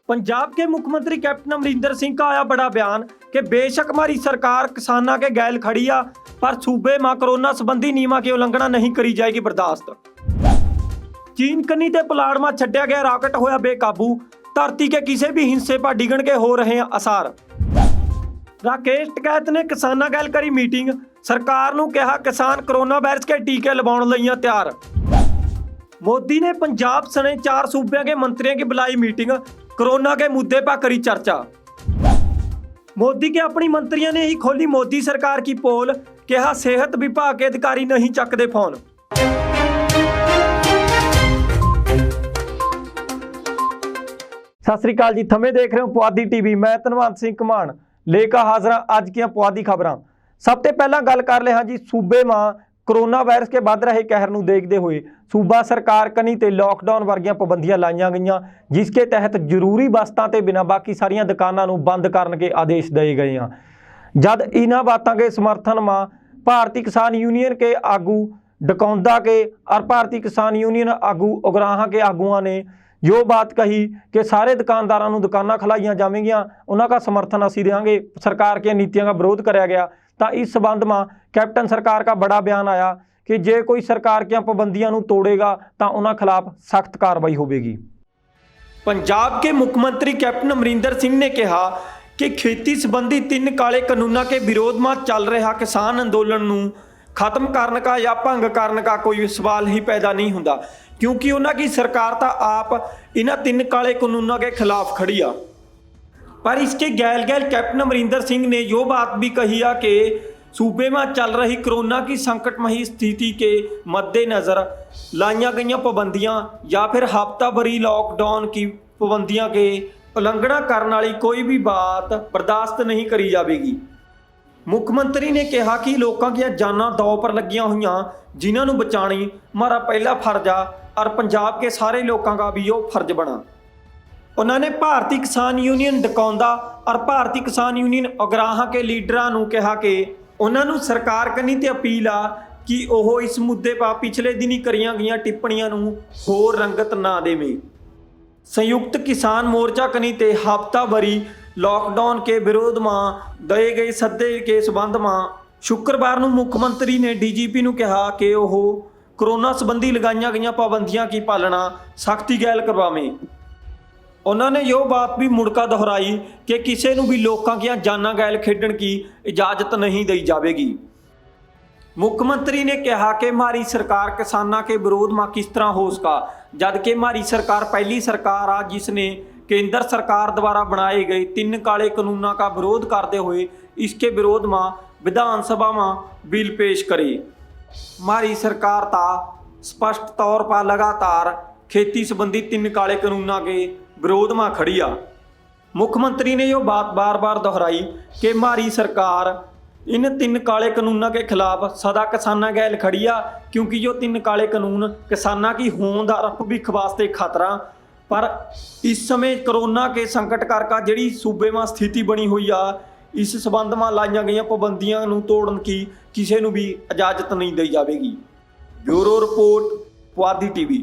पंजाब के मुख्यमंत्री कैप्टन अमरिंदर सिंह का आया बड़ा बयान कि बेशक हमारी सरकार किसानों के गैल खड़ी आ, पर सूबे में कोरोना संबंधी नियमों की उल्लंघना नहीं करी जाएगी बर्दाश्त। चीन कनी ते पुलाड़ में छड्या गया रॉकेट होया बेकाबू, धरती के किसी भी हिस्से पर डिगण के हो रहे हैं आसार। राकेश टिकैत ने किसानों गैल करी मीटिंग, सरकार नूं कहा किसान कोरोना वायरस के टीके लवाउण लई तैयार। मोदी ने पंजाब सने 4 सूबे के मंत्रियों की बुलाई मीटिंग, कोरोना के मुद्दे पर करी चर्चा। मोदी के अपनी मंत्रियों ने ही खोली मोदी सरकार की पोल, कहा सेहत विभाग के अधिकारी नहीं चकते फोन। सत श्री अकाल जी, थमे देख रहे हो पुआधी टीवी। मैं धनवंत सिंह घमान लेकर हाजिर अज की पुआधी खबरां। सब तो पहला गल कर ले हाँ जी, सूबे में कोरोना वायरस के बढ़ रहे कहर नूं देखते हुए सूबा सरकार कनी ते लॉकडाउन वर्गियां पाबंदियां लाइयां गईयां, जिसके तहत जरूरी वस्तां ते बिना बाकी सारियां दुकानां नूं बंद करने के आदेश दिए गए हैं। जद इन्हां बातों के समर्थन में भारतीय किसान यूनियन के आगू डकौंदा के और भारतीय किसान यूनियन आगू उगराहां के आगुआं ने जो बात कही कि सारे दुकानदारों को दुकाना खिलाइया जाएंगियां, उन्हों का समर्थन असी देंगे, सरकार की नीतियों का विरोध कराया गया। तो इस संबंध में कैप्टन सरकार का बड़ा बयान आया कि जे कोई सरकार की पाबंदियों को तोड़ेगा तो उन्होंने खिलाफ सख्त कार्रवाई होगी। पंजाब के मुख्यमंत्री कैप्टन अमरिंदर सिंह ने कहा कि खेती संबंधी 3 काले कानूनों के विरोध में चल रहा किसान आंदोलन को खत्म करने का या भंग करने का कोई सवाल ही पैदा नहीं होता, क्योंकि उन्होंने सरकार तो आप इन 3 काले कानूनों के खिलाफ खड़ी आ। पर इसके गैल गैल कैप्टन अमरिंदर सिंह ने यो बात भी कही है कि सूबे में चल रही कोरोना की संकटमयी स्थिति के मद्देनज़र लाइया गई पाबंदियां या फिर हफ्ता भरी लॉकडाउन की पाबंदियां के उल्लंघना करने वाली कोई भी बात बर्दाश्त नहीं करी जाएगी। मुख्यमंत्री ने कहा कि लोगों की जाना दाव पर लगियां हुई, जिन्होंने बचानी हमारा पहला फर्ज आ और पंजाब के सारे लोगों का भी यो फर्ज बना। उन्होंने भारतीय किसान यूनियन डकौंदा और भारतीय किसान यूनियन उगराहां के लीडरां नूं कहा कि उन्होंने सरकार कनी ते अपील आ कि वह इस मुद्दे पर पिछले दिन ही करियां गई टिप्पणियां नूं होर रंगत ना देवे। संयुक्त किसान मोर्चा कनी ते हफ्ता भरी लॉकडाउन के विरोध में दए गए सद्दे के संबंध में शुक्रवार नूं मुख्यमंत्री ने डीजीपी नूं कहा कि वह कोरोना संबंधी लगाईयां गई पाबंदियां की पालना सख्ती गैल करवावे। उन्होंने यो बात भी मुड़का दोहराई कि किसी को भी लोगों की जाना गैल खेडन की इजाज़त नहीं दी जाएगी। मुख्यमंत्री ने कहा कि हमारी सरकार किसानों के विरोध में किस तरह हो सका, जबकि हमारी सरकार पहली सरकार आ जिसने केंद्र सरकार द्वारा बनाए गए 3 काले कानूनों का विरोध करते हुए इसके विरोध में विधानसभा में बिल पेश करे। हमारी सरकार ता स्पष्ट तौर पर लगातार खेती संबंधी 3 काले कानूनों के विरोध में खड़ी आ। मुख्यमंत्री ने यह बात बार बार दोहराई कि हमारी सरकार इन 3 काले कानूनों के खिलाफ सदा किसाना गैल खड़ी आ, क्योंकि जो 3 काले कानून किसाना की होंद और भविख वास्ते खतरा। पर इस समय कोरोना के संकट करके जिहड़ी सूबे में स्थिति बनी हुई आ, इस संबंध में लाइया गई पाबंदियां नूं तोड़न की किसी को भी इजाजत नहीं दी जाएगी। Bureau report, Puadhi TV.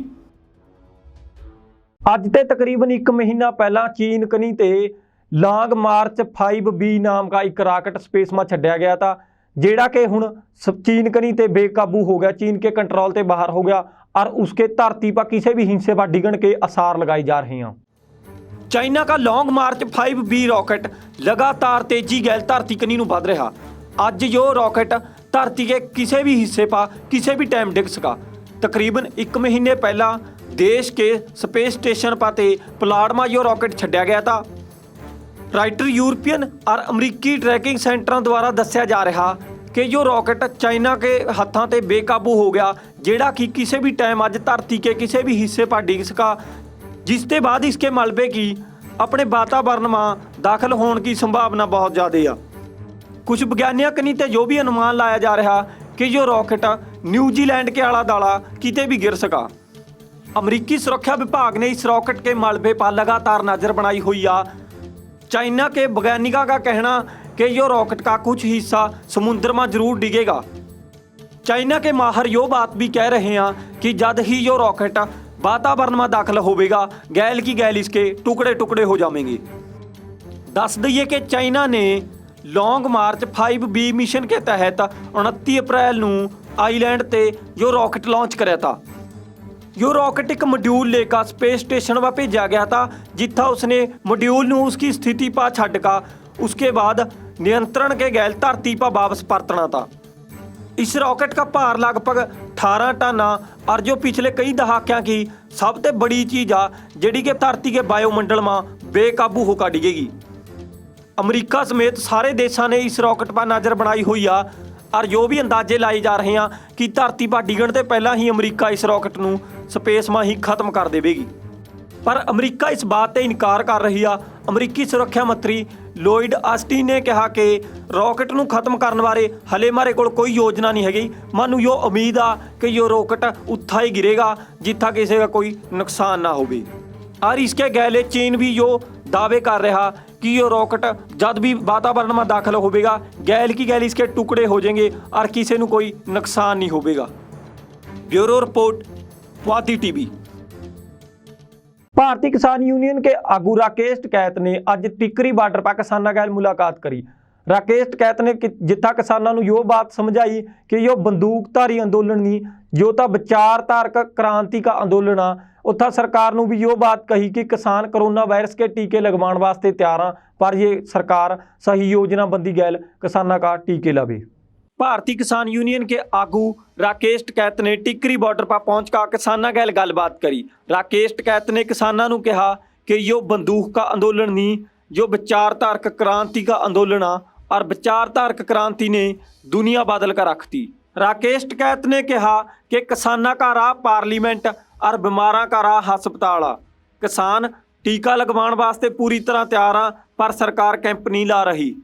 अज ते तकरीबन 1 महीना पहला चीन कनी ते लॉन्ग मार्च 5B नाम का एक रॉकेट स्पेस में छड्या गया था, जेड़ा कि हुण चीन कनी ते बेकाबू हो गया, चीन के कंट्रोल ते बाहर हो गया और उसके धरती पर किसी भी हिस्से पर डिगण के आसार लगाए जा रहे हैं। चाइना का लॉन्ग मार्च 5B रॉकेट लगातार तेजी गैल धरती कनी नूं बढ़ रहा। अज जो रॉकेट धरती के किसी भी हिस्से पर किसी भी टाइम डिग सका। तकरीबन 1 महीने पहला देश के स्पेस स्टेशन पर पुलाड़ में जो रॉकेट छड्या गया था। राइटर यूरोपियन और अमरीकी ट्रैकिंग सेंटरों द्वारा दस्या जा रहा कि जो रॉकेट चाइना के हाथों से बेकाबू हो गया, जेड़ा कि किसी भी टाइम अज धरती के किसी भी हिस्से पर डिग सका, जिसके बाद इसके मलबे की अपने वातावरण में दाखिल होने की संभावना बहुत ज़्यादा है। कुछ विज्ञानियों कनी ते जो भी अनुमान लाया जा रहा कि जो रॉकेट न्यूजीलैंड के आला दाला किते भी गिर सका। अमरीकी सुरक्षा विभाग ने इस रॉकेट के मलबे पर लगातार नज़र बनाई हुई है। चाइना के वैज्ञानिकों का कहना कि यो रॉकेट का कुछ हिस्सा समुद्र में जरूर डिगेगा। चाइना के माहर यो बात भी कह रहे हैं कि जद ही यो रॉकेट वातावरण में दाखिल होगा, गैल की गैल इसके टुकड़े टुकड़े हो जाएंगे। दस दईए कि चाइना ने लॉन्ग मार्च 5B मिशन के तहत 29 अप्रैल को आईलैंड ते जो रॉकेट लॉन्च कराया था। यो रॉकेट एक मॉड्यूल लेकर स्पेस स्टेशन पर भेजा गया था, जिथा उसने मॉड्यूल को उसकी स्थिति पर छड्डका उसके बाद नियंत्रण के गैल धरती पर वापस परतना था। इस रॉकेट का भार लगभग 18 टन और जो पिछले कई दहाकों की सबसे बड़ी चीज़ आ जिहड़ी कि धरती के वायुमंडल में बेकाबू होकर डिगेगी। अमरीका समेत सारे देशों ने इस रॉकेट पर नज़र बनाई हुई आ और जो भी अंदाजे लाए जा रहे हैं कि धरती पर डिगण से पहला ही अमरीका इस रॉकेट को स्पेस में ही खत्म कर देगी। पर अमरीका इस बात से इनकार कर रही है। अमरीकी सुरक्षा मंत्री लॉयड ऑस्टिन ने कहा कि रॉकेट को खत्म करने बारे हले हमारे को कोई योजना नहीं हैगी। मानू यो उम्मीद आ कि यो रॉकेट उत्था ही गिरेगा जिथा किसी का कोई नुकसान ना हो। और इसके गैले चीन भी यो दावे कर रहा कि यो रॉकेट जब भी वातावरण में दाखिल होगा, गैल की गैल इसके टुकड़े हो जाएंगे और किसी को कोई नुकसान नहीं होगा। Bureau report, Puadhi TV. Bharatiya Kisan union के आगू राकेश टिकैत ने अज टिकरी बार्डर पर किसानों गैल मुलाकात करी। राकेश टिकैत ने जिथा किसानों यो बात समझाई कि यो बंदूकधारी अंदोलन नहीं, जो तो विचारधारक क्रांति का अंदोलन आ। उत्था सरकार ने भी यो बात कही कि किसान कोरोना वायरस के टीके लगवाने वास्ते तैयार हैं, पर ये सरकार सही योजना बंदी गैल किसानों का टीके लावे। भारतीय किसान यूनियन के आगू राकेश टिकैत ने टिकरी बॉर्डर पर पहुंचकर किसानों गैल गलबात करी। राकेश टिकैत ने किसानों को कहा कि यो बंदूक का अंदोलन नहीं, जो विचारधारक क्रांति का अंदोलन आ और विचारधारक क्रांति ने दुनिया बदल कर रख दी। राकेश टिकैत ने कहा कि किसानों का राह पार्लीमेंट और बीमारा का राह हस्पताल आ। किसान टीका लगवाने वास्ते पूरी तरह तैयार आ, पर सरकार कैंप नहीं ला रही।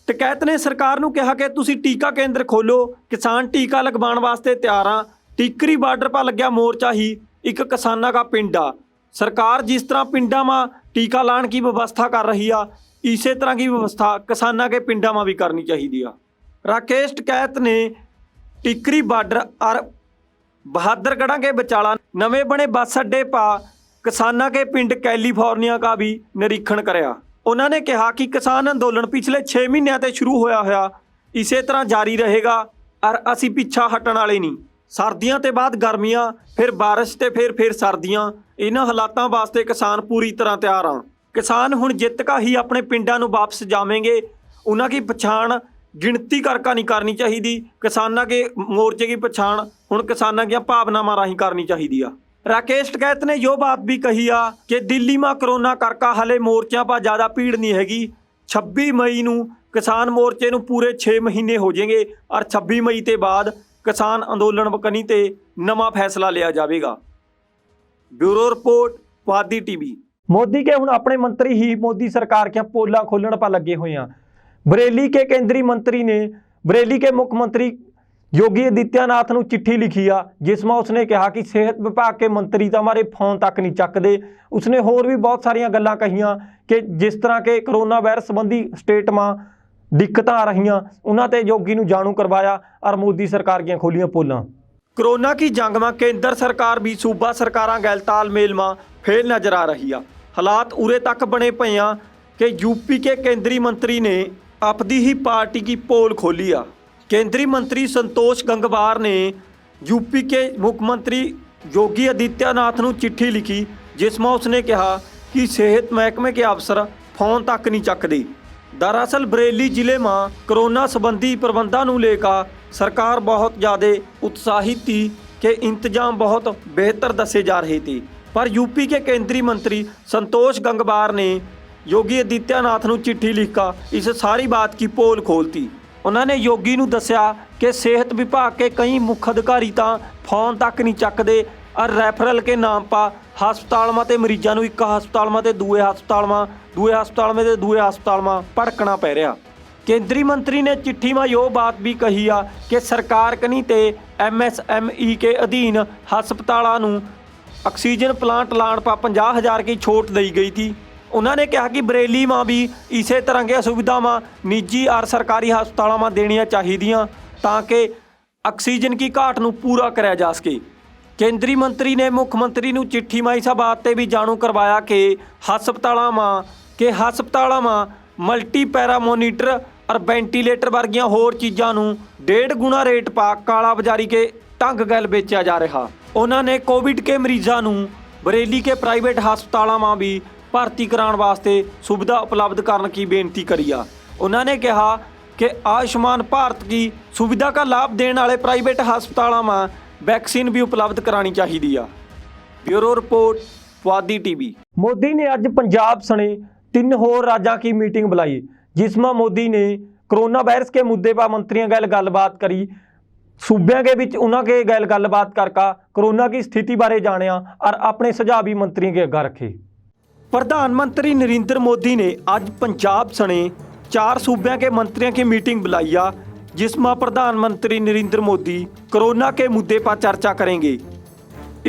टिकैत ने सरकार को कहा कि तुसी टीका केंद्र खोलो, किसान टीका लगवाने वास्ते तैयार आ। टिकरी बार्डर पर लग्या मोर्चा ही एक किसानों का पिंड आ। सरकार जिस तरह पिंडा में टीका लाने की व्यवस्था कर रही है, इसी तरह की व्यवस्था किसानों के पिंडा में भी करनी चाहिए। राकेश टिकैत ने टिकरी बार्डर और बहादुरगढ़ के विचाला नवे बने बस अड्डे पर किसानों के पिंड कैलीफोर्निया का भी निरीक्षण कराया। उन्होंने कहा कि किसान अंदोलन पिछले 6 महीनों से शुरू होया इसे तरह जारी रहेगा और असी पिछा हटण वाले नहीं। सर्दियों के बाद गर्मियां, फिर बारिश ते फिर सर्दियां, इन्हां हालातों वास्ते किसान पूरी तरह तैयार हैं। किसान हुण जित का ही अपने पिंडां नूं वापस जावेंगे। उन्हां की पछाण गिणती करके नहीं करनी चाहिए। किसानों के मोर्चे की पछाण हुण किसानों की भावनावां राही करनी चाहिए। राकेश टिकैत ने यो बात भी कही आ कि दिल्ली में कोरोना करके हले मोर्चों पर ज़्यादा भीड़ नहीं हैगी। 26 मई को किसान मोर्चे को पूरे 6 महीने हो जाएंगे और 26 मई के बाद किसान अंदोलन बकनी ते नवा फैसला लिया जाएगा। Bureau report, Puadhi TV. Modi के हुण अपने मंत्री ही मोदी सरकार के पोलां खोलण पर लगे हुए हैं। बरेली के केंद्रीय मंत्री ने बरेली के मुख्यमंत्री योगी आदित्यनाथ को चिट्ठी लिखी आ, जिसमें उसने कहा कि सेहत विभाग के मंत्री तो हमारे फोन तक नहीं चकते। उसने होर भी बहुत सारिया गल्लां कहियां कि जिस तरह के कोरोना वायरस संबंधी स्टेट में दिक्कत आ रही उन्होंने योगी को जाणू करवाया और मोदी सरकार की खोलियां पोलां। कोरोना की जंग में केंद्र सरकार भी सूबा सरकारां गैल तालमेल में फेल नजर आ रही है। हालात उरे तक बने पे हैं कि यूपी के केंद्रीय मंत्री ने अपनी ही पार्टी की पोल खोली आ। केंद्रीय मंत्री संतोष गंगवार ने यूपी के मुख्यमंत्री योगी आदित्यनाथ को चिट्ठी लिखी, जिसमें उसने कहा कि सेहत महकमे के अफसर फोन तक नहीं चकते। दरअसल बरेली जिले में कोरोना संबंधी प्रबंधों को लेकर सरकार बहुत ज़्यादा उत्साहित थी कि इंतजाम बहुत बेहतर दसे जा रहे थे, पर यूपी के केंद्रीय मंत्री संतोष गंगवार ने योगी आदित्यनाथ को चिट्ठी लिखकर इस सारी बात की पोल खोलती। उन्होंने योगी को दसिया कि सेहत विभाग के कई मुख्य अधिकारी तो फोन तक नहीं चकते और रैफरल के नाम पर हस्पताल में तो मरीजों को एक हस्पताल में तो दूए हस्पताल में, दूए हस्पताल में तो दूए हस्पताल में भड़कना पै रहा। केंद्रीय मंत्री ने चिट्ठी में यो बात भी कही आ कि सरकार कनी ते MSME के अधीन हस्पतालों ऑक्सीजन प्लांट लाने पर 50,000 की छूट दी गई थी। उन्होंने कहा कि बरेली में भी इसी तरह की सुविधावां निजी और सरकारी हस्पतालों में देनियां चाहिए ताकि ऑक्सीजन की घाट को पूरा कराया जा सके। ਕੇਂਦਰੀ ਮੰਤਰੀ ਨੇ ਮੁੱਖ ਮੰਤਰੀ ਨੂੰ ਚਿੱਠੀ ਮਾਈ ਸਾ ਬਾਤ ਤੇ ਵੀ ਜਾਣੂ ਕਰਵਾਇਆ ਕਿ ਹਸਪਤਾਲਾਂ ਮਾਂ ਮਲਟੀ ਪੈਰਾ ਮੋਨੀਟਰ और वेंटीलेटर वर्गियां होर चीज़ों ਨੂੰ 1.5 गुना रेट पा काला बाजारी के ढंग गैल बेचा जा रहा। उन्होंने कोविड के मरीजों ਨੂੰ बरेली के प्राइवेट हस्पतालों में भी भर्ती कराने वास्ते सुविधा उपलब्ध करने की बेनती करी आ। उन्होंने कहा कि आयुष्मान भारत की सुविधा का लाभ देने वाले प्राइवेट हस्पतालों में वैक्सीन भी उपलब्ध करानी चाहिए आ। Bureau report Puadhi TV. Modi ने अज पंजाब सने 3 होर राज्यों की मीटिंग बुलाई, जिसमें मोदी ने कोरोना वायरस के मुद्दे पर मंत्रियों गैल गलबात करी। सूबे के विच उन्हों के गैल गलबात करके कोरोना की स्थिति बारे जानिया और अपने सुझाव भी मंत्रियों के अगे रखे। प्रधानमंत्री नरेंद्र मोदी ने अज पंजाब सने 4 सूबे के मंत्रियों की मीटिंग बुलाई आ, जिसमें प्रधानमंत्री नरेंद्र मोदी कोरोना के मुद्दे पर चर्चा करेंगे।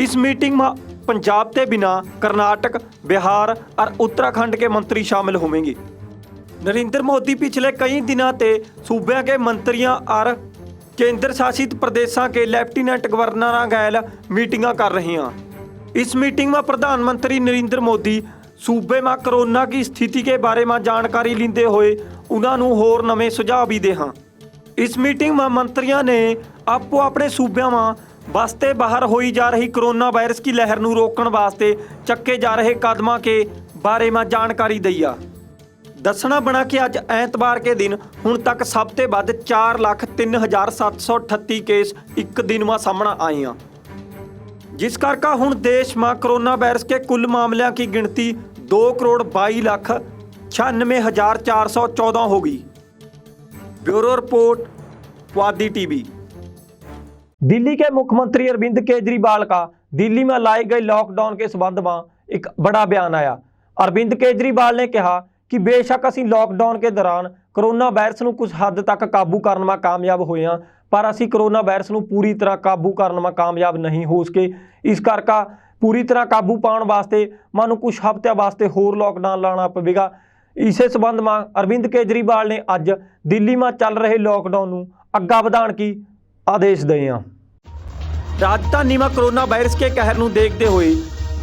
इस मीटिंग में पंजाब के बिना कर्नाटक, बिहार और उत्तराखंड के मंत्री शामिल होंगे। नरेंद्र मोदी पिछले कई दिनों से सूबे के मंत्रियों और केंद्र शासित प्रदेशों के लेफ्टिनेंट गवर्नर गैल मीटिंग कर रहे हैं। इस मीटिंग में प्रधानमंत्री नरेंद्र मोदी सूबे में कोरोना की स्थिति के बारे में जानकारी लेंदे हुए उन्होंने होर नवे सुझाव भी दे हैं। इस मीटिंग में मंत्रियों ने आपो अपने सूबे में वास्ते बाहर होई जा रही कोरोना वायरस की लहर को रोकने वास्ते चक्के जा रहे कदमों के बारे में जानकारी दी आ। दसना बना कि अज ऐतवार के दिन हुण तक सब तो वध 4,03,738 केस एक दिन में सामने आए हैं, जिस करके हुण देश में कोरोना वायरस के कुल मामलों की गिनती 2,22,96,414 हो गई। Bureau report Puadhi TV. Delhi के मुख्यमंत्री अरविंद केजरीवाल का दिल्ली में लाए गए लॉकडाउन के संबंध में एक बड़ा बयान आया। अरविंद केजरीवाल ने कहा कि बेशक असी लॉकडाउन के दौरान कोरोना वायरस को कुछ हद तक काबू करने में कामयाब हुए हैं, पर असी कोरोना वायरस को पूरी तरह काबू करने में कामयाब नहीं हो सके। इस करके पूरी तरह काबू पाने वास्ते मानू कुछ हफ्तों वास्ते होर लॉकडाउन लाना पवेगा। इस संबंध में अरविंद केजरीवाल ने अज दिल्ली में चल रहे लॉकडाउन को अग्गा बढ़ाने की आदेश दिए हैं। राजधानी में कोरोना वायरस के कहर को देखते हुए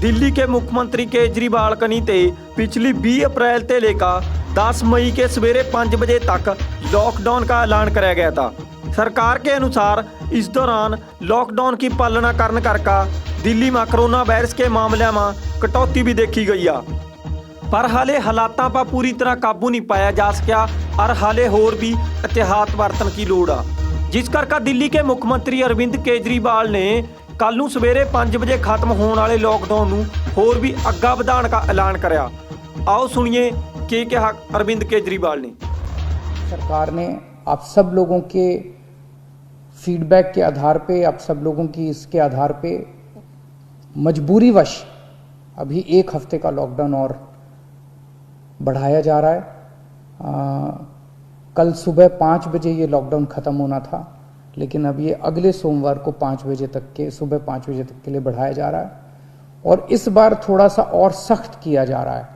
दिल्ली के मुख्यमंत्री केजरीवाल कनी ते पिछली 20 अप्रैल से लेकर 10 मई के सवेरे 5 बजे तक लॉकडाउन का ऐलान कराया गया था। सरकार के अनुसार इस दौरान लॉकडाउन की पालना करने करके दिल्ली में कोरोना वायरस के मामलों में कटौती भी देखी गई है, पर हाले हालातों पर पूरी तरह काबू नहीं पाया जा सका और हाले होर भी एहतियात बरतन की लोड़ आ। जिस करके दिल्ली के मुख्यमंत्री अरविंद केजरीवाल ने कल नूं सवेरे 5 बजे खत्म होने वाले लॉकडाउन नूं होर भी अग्गा बढ़ाने का ऐलान कराया। आओ सुनिए क्या कहा अरविंद केजरीवाल ने। सरकार ने आप सब लोगों के फीडबैक के आधार पे, आप सब लोगों की इसके आधार पे मजबूरीवश अभी 1 हफ्ते का लॉकडाउन और बढ़ाया जा रहा है। कल सुबह 5 बजे ये लॉकडाउन ख़त्म होना था, लेकिन अब ये अगले सोमवार को 5 बजे तक के सुबह 5 बजे तक के लिए बढ़ाया जा रहा है और इस बार थोड़ा सा और सख्त किया जा रहा है।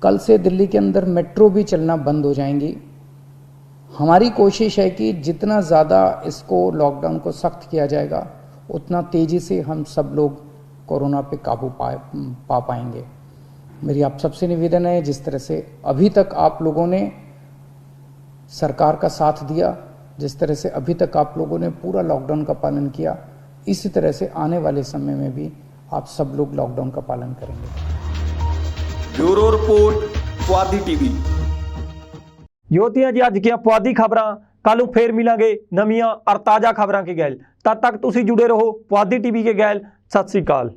कल से दिल्ली के अंदर मेट्रो भी चलना बंद हो जाएंगी। हमारी कोशिश है कि जितना ज़्यादा इसको लॉकडाउन को सख्त किया जाएगा उतना तेज़ी से हम सब लोग कोरोना पे काबू पा पाएंगे। मेरी आप सबसे निवेदन है, जिस तरह से अभी तक आप लोगों ने सरकार का साथ दिया, जिस तरह से अभी तक आप लोगों ने पूरा लॉकडाउन का पालन किया, इसी तरह से आने वाले समय में भी आप सब लोग लॉकडाउन का पालन करेंगे। Bureau report Puadhi TV. योतियां जी अज की पुआधी खबरां, कल फिर मिलांगे नवीं और ताज़ा खबरां के गैल। तद तक तुसीं जुड़े रहो पुआधी टीवी के गैल। सत श्री अकाल।